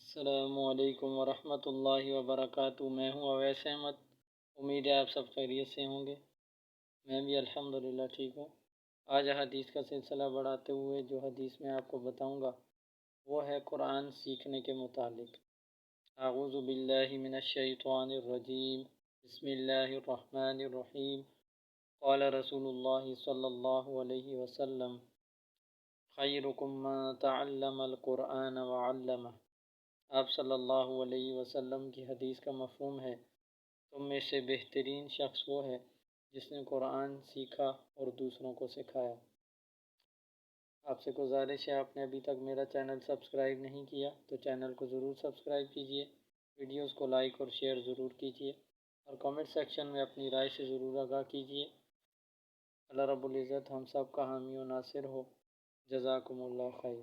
अस्सलामुअलैकुम वरहमतुल्लाहि वबरकातुहू। मैं हूँ अवैस अहमद। उम्मीद है आप सब खैरियत से होंगे। मैं भी अल्हम्दुलिल्लाह ठीक हूँ। आज हदीस का सिलसिला बढ़ाते हुए जो हदीस मैं आपको बताऊँगा वो है कुरान सीखने के मुतालिक। अऊज़ु बिल्लाहि मिनश शैतानिर रजीम। बिस्मिल्लाहिर रहमानिर रहीम। क़ाल रसूलुल्लाहि सल्लल्लाहु अलैहि वसल्लम खैरुकुम मन तअल्लमल कुरआन व अल्लमह। आप सल्लल्लाहु अलैहि वसल्लम की हदीस का मफ़हूम है, तुम में से बेहतरीन शख्स वो है जिसने कुरान सीखा और दूसरों को सिखाया। आपसे गुजारिश है, आपने अभी तक मेरा चैनल सब्सक्राइब नहीं किया तो चैनल को ज़रूर सब्सक्राइब कीजिए, वीडियोस को लाइक और शेयर ज़रूर कीजिए और कमेंट सेक्शन में अपनी राय से ज़रूर आगाह कीजिए। अल्लाह रब्बुल इज़्ज़त हम सब का हामी व नासिर हो। जज़ाकुमुल्लाह खैर।